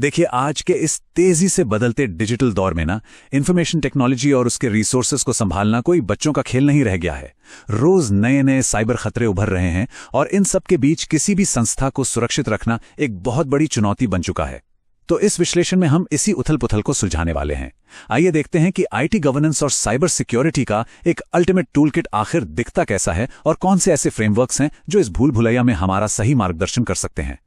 देखिए, आज के इस तेजी से बदलते डिजिटल दौर में ना इंफॉर्मेशन टेक्नोलॉजी और उसके रिसोर्सेज को संभालना कोई बच्चों का खेल नहीं रह गया है। रोज नए नए साइबर खतरे उभर रहे हैं और इन सब के बीच किसी भी संस्था को सुरक्षित रखना एक बहुत बड़ी चुनौती बन चुका है। तो इस विश्लेषण में हम इसी उथल पुथल को सुलझाने वाले हैं। आइए देखते हैं कि आईटी गवर्नेंस और साइबर सिक्योरिटी का एक अल्टीमेट टूलकिट आखिर दिखता कैसा है और कौन से ऐसे फ्रेमवर्क्स हैं जो इस भूल भुलैया में हमारा सही मार्गदर्शन कर सकते हैं।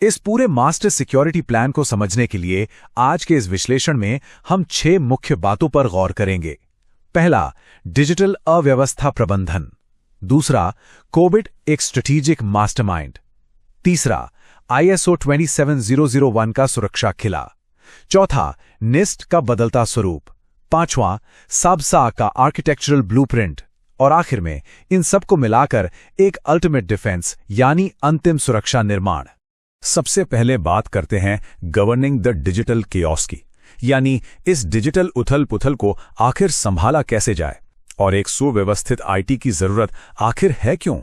इस पूरे मास्टर सिक्योरिटी प्लान को समझने के लिए आज के इस विश्लेषण में हम 6 मुख्य बातों पर गौर करेंगे। पहला, डिजिटल अव्यवस्था प्रबंधन। दूसरा, कोबिट एक स्ट्रेटेजिक मास्टरमाइंड। तीसरा, ISO 27001 का सुरक्षा किला। चौथा, निस्ट का बदलता स्वरूप। पांचवां, साबसा का आर्किटेक्चरल ब्लूप्रिंट। और आखिर में इन सबको मिलाकर एक अल्टीमेट डिफेंस यानी अंतिम सुरक्षा निर्माण। सबसे पहले बात करते हैं गवर्निंग द डिजिटल केओस की, यानी इस डिजिटल उथल पुथल को आखिर संभाला कैसे जाए और एक सुव्यवस्थित आईटी की जरूरत आखिर है क्यों।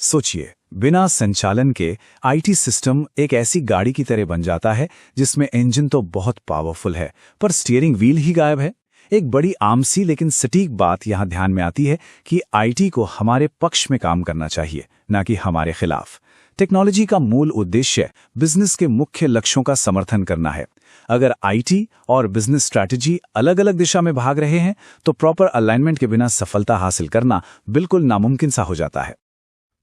सोचिए, बिना संचालन के आईटी सिस्टम एक ऐसी गाड़ी की तरह बन जाता है जिसमें इंजन तो बहुत पावरफुल है पर स्टीयरिंग व्हील ही गायब है। एक बड़ी आम सी लेकिन सटीक बात यहां ध्यान में आती है कि आईटी को हमारे पक्ष में काम करना चाहिए, न कि हमारे खिलाफ। टेक्नोलॉजी का मूल उद्देश्य बिजनेस के मुख्य लक्ष्यों का समर्थन करना है। अगर आईटी और बिजनेस स्ट्रैटेजी अलग अलग दिशा में भाग रहे हैं तो प्रॉपर अलाइनमेंट के बिना सफलता हासिल करना बिल्कुल नामुमकिन सा हो जाता है।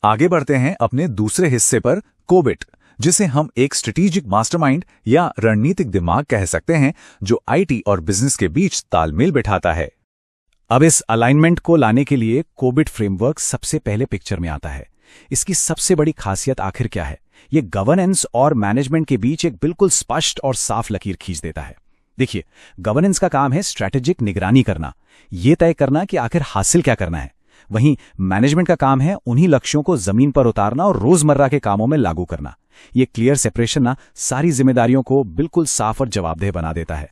आगे बढ़ते हैं अपने दूसरे हिस्से पर, कोबिट, जिसे हम एक स्ट्रेटेजिक मास्टरमाइंड या रणनीतिक दिमाग कह सकते हैं जो आईटी और बिजनेस के बीच तालमेल बिठाता है। अब इस अलाइनमेंट को लाने के लिए कोबिट फ्रेमवर्क सबसे पहले पिक्चर में आता है। इसकी सबसे बड़ी खासियत आखिर क्या है? ये गवर्नेंस और मैनेजमेंट के बीच एक बिल्कुल स्पष्ट और साफ लकीर खींच देता है। देखिए, गवर्नेंस का काम है स्ट्रैटेजिक निगरानी करना, ये तय करना कि आखिर हासिल क्या करना है। वहीं मैनेजमेंट का काम है उन्हीं लक्ष्यों को जमीन पर उतारना और रोजमर्रा के कामों में लागू करना। ये क्लियर सेपरेशन ना सारी जिम्मेदारियों को बिल्कुल साफ और जवाबदेह बना देता है।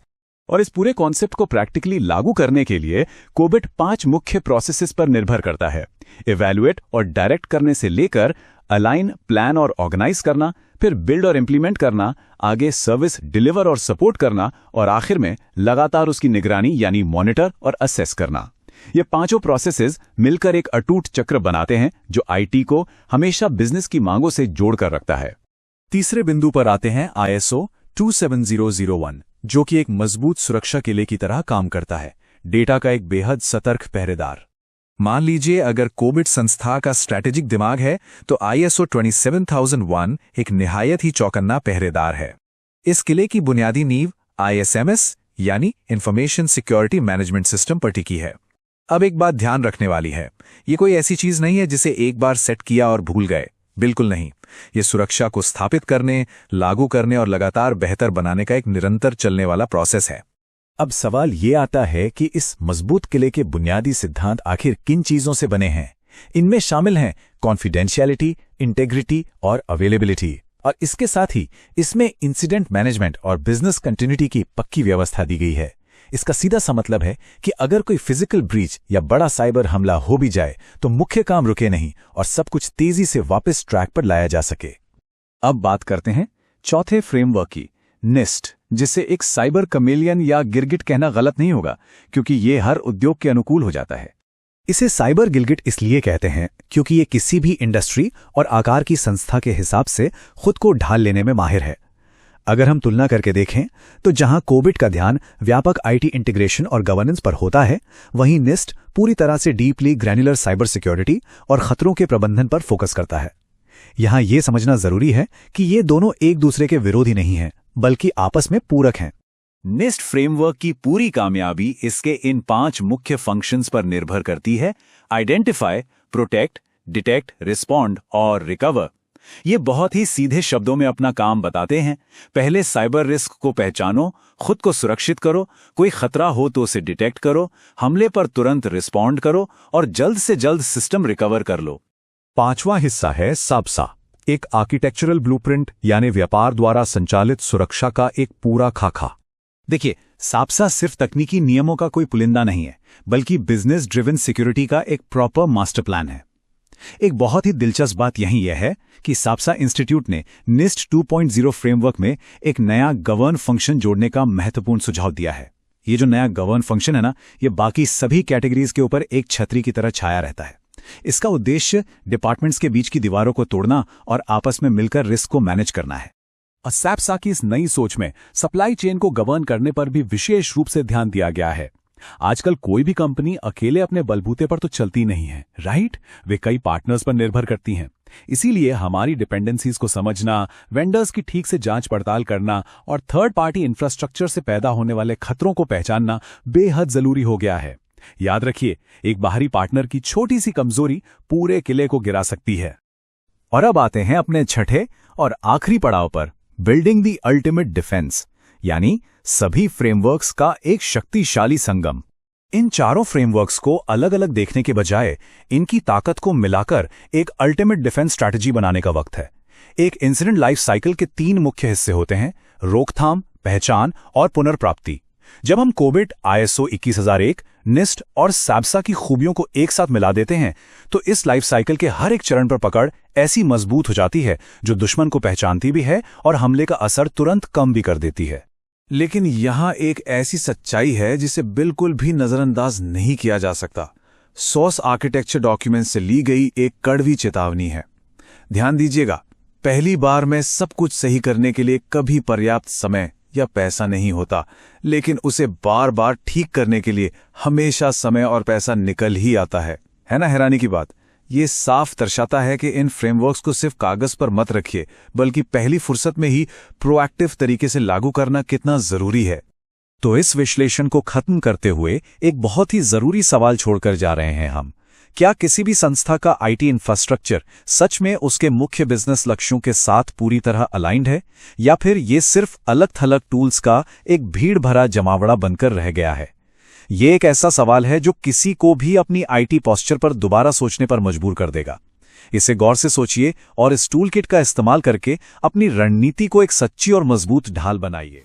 और इस पूरे कॉन्सेप्ट को प्रैक्टिकली लागू करने के लिए कोबिट 5 मुख्य प्रोसेसेस पर निर्भर करता है। इवैल्यूएट और डायरेक्ट करने से लेकर अलाइन, प्लान और ऑर्गेनाइज करना, फिर बिल्ड और इंप्लीमेंट करना, आगे सर्विस डिलीवर और सपोर्ट करना और आखिर में लगातार उसकी निगरानी यानी मॉनिटर और असेस करना। ये पांचों प्रोसेसेस मिलकर एक अटूट चक्र बनाते हैं जो आईटी को हमेशा बिजनेस की मांगों से जोड़कर रखता है। तीसरे बिंदु पर आते हैं ISO 27001, जो कि एक मजबूत सुरक्षा किले की तरह काम करता है, डेटा का एक बेहद सतर्क पहरेदार। मान लीजिए अगर कोबिट संस्था का स्ट्रैटेजिक दिमाग है तो ISO 27001 एक निहायत ही चौकन्ना पहरेदार है। इस किले की बुनियादी नींव ISMS यानी इंफॉर्मेशन सिक्योरिटी मैनेजमेंट सिस्टम पर टिकी है। अब एक बात ध्यान रखने वाली है, ये कोई ऐसी चीज नहीं है जिसे एक बार सेट किया और भूल गए। बिल्कुल नहीं, ये सुरक्षा को स्थापित करने, लागू करने और लगातार बेहतर बनाने का एक निरंतर चलने वाला प्रोसेस है। अब सवाल ये आता है कि इस मजबूत किले के बुनियादी सिद्धांत आखिर किन चीजों से बने हैं। इनमें शामिल हैं कॉन्फिडेंशियलिटी, इंटेग्रिटी और अवेलेबिलिटी, और इसके साथ ही इसमें इंसिडेंट मैनेजमेंट और बिजनेस कंटिन्यूटी की पक्की व्यवस्था दी गई है। इसका सीधा सा मतलब है कि अगर कोई फिजिकल ब्रीच या बड़ा साइबर हमला हो भी जाए तो मुख्य काम रुके नहीं और सब कुछ तेजी से वापस ट्रैक पर लाया जा सके। अब बात करते हैं चौथे फ्रेमवर्क की, निस्ट, जिसे एक साइबर कमेलियन या गिरगिट कहना गलत नहीं होगा क्योंकि ये हर उद्योग के अनुकूल हो जाता है। इसे साइबर गिरगिट इसलिए कहते हैं क्योंकि ये किसी भी इंडस्ट्री और आकार की संस्था के हिसाब से खुद को ढाल लेने में माहिर है। अगर हम तुलना करके देखें तो जहां कोबिट का ध्यान व्यापक आईटी इंटीग्रेशन और गवर्नेंस पर होता है, वहीं निस्ट पूरी तरह से डीपली ग्रैन्युलर साइबर सिक्योरिटी और खतरों के प्रबंधन पर फोकस करता है। यहां यह समझना जरूरी है कि ये दोनों एक दूसरे के विरोधी नहीं हैं, बल्कि आपस में पूरक हैं। निस्ट फ्रेमवर्क की पूरी कामयाबी इसके इन 5 मुख्य फंक्शंस पर निर्भर करती है: आइडेंटिफाई, प्रोटेक्ट, डिटेक्ट, रिस्पॉन्ड और रिकवर। ये बहुत ही सीधे शब्दों में अपना काम बताते हैं। पहले साइबर रिस्क को पहचानो, खुद को सुरक्षित करो, कोई खतरा हो तो उसे डिटेक्ट करो, हमले पर तुरंत रिस्पॉन्ड करो और जल्द से जल्द सिस्टम रिकवर कर लो। पांचवा हिस्सा है साबसा, एक आर्किटेक्चरल ब्लूप्रिंट यानी व्यापार द्वारा संचालित सुरक्षा का एक पूरा खाका। देखिए, साबसा सिर्फ तकनीकी नियमों का कोई पुलिंदा नहीं है, बल्कि बिजनेस ड्रिवन सिक्योरिटी का एक प्रॉपर मास्टर प्लान है। एक बहुत ही दिलचस्प बात यही यह है कि साप्सा इंस्टीट्यूट ने निस्ट 2.0 फ्रेमवर्क में एक नया गवर्न फंक्शन जोड़ने का महत्वपूर्ण सुझाव दिया है। ये जो नया गवर्न फंक्शन है ना, ये बाकी सभी कैटेगरीज के ऊपर एक छतरी की तरह छाया रहता है। इसका उद्देश्य डिपार्टमेंट्स के बीच की दीवारों को तोड़ना और आपस में मिलकर रिस्क को मैनेज करना है। साप्सा की इस नई सोच में सप्लाई चेन को गवर्न करने पर भी विशेष रूप से ध्यान दिया गया है। आजकल कोई भी कंपनी अकेले अपने बलबूते पर तो चलती नहीं है, राइट? वे कई पार्टनर्स पर निर्भर करती हैं। इसीलिए हमारी डिपेंडेंसीज को समझना, वेंडर्स की ठीक से जांच पड़ताल करना और थर्ड पार्टी इंफ्रास्ट्रक्चर से पैदा होने वाले खतरों को पहचानना बेहद जरूरी हो गया है। याद रखिए, एक बाहरी पार्टनर की छोटी सी कमजोरी पूरे किले को गिरा सकती है। और अब आते हैं अपने छठे और आखिरी पड़ाव पर, बिल्डिंग द अल्टीमेट डिफेंस, यानी सभी फ्रेमवर्क्स का एक शक्तिशाली संगम। इन चारों फ्रेमवर्क्स को अलग अलग देखने के बजाय इनकी ताकत को मिलाकर एक अल्टीमेट डिफेंस स्ट्रैटेजी बनाने का वक्त है। एक इंसिडेंट लाइफ साइकिल के 3 मुख्य हिस्से होते हैं: रोकथाम, पहचान और पुनर्प्राप्ति। जब हम कोविड, ISO 21001, निस्ट और साप्सा की खूबियों को एक साथ मिला देते हैं तो इस लाइफ साइकिल के हर एक चरण पर पकड़ ऐसी मजबूत हो जाती है जो दुश्मन को पहचानती भी है और हमले का असर तुरंत कम भी कर देती है। लेकिन यहाँ एक ऐसी सच्चाई है जिसे बिल्कुल भी नजरअंदाज नहीं किया जा सकता। सॉस आर्किटेक्चर डॉक्यूमेंट से ली गई एक कड़वी चेतावनी है। ध्यान दीजिएगा, पहली बार में सब कुछ सही करने के लिए कभी पर्याप्त समय या पैसा नहीं होता, लेकिन उसे बार बार ठीक करने के लिए हमेशा समय और पैसा निकल ही आता है ना? हैरानी की बात, ये साफ दर्शाता है कि इन फ्रेमवर्क्स को सिर्फ कागज पर मत रखिए, बल्कि पहली फुर्सत में ही प्रोएक्टिव तरीके से लागू करना कितना जरूरी है। तो इस विश्लेषण को खत्म करते हुए एक बहुत ही जरूरी सवाल छोड़कर जा रहे हैं हम। क्या किसी भी संस्था का IT इंफ्रास्ट्रक्चर सच में उसके मुख्य बिजनेस लक्ष्यों के साथ पूरी तरह अलाइंड है, या फिर ये सिर्फ अलग-थलग टूल्स का एक भीड़ भरा जमावड़ा बनकर रह गया है? ये एक ऐसा सवाल है जो किसी को भी अपनी IT पोस्चर पर दोबारा सोचने पर मजबूर कर देगा। इसे गौर से सोचिए और इस टूल किट का इस्तेमाल करके अपनी रणनीति को एक सच्ची और मजबूत ढाल बनाइए।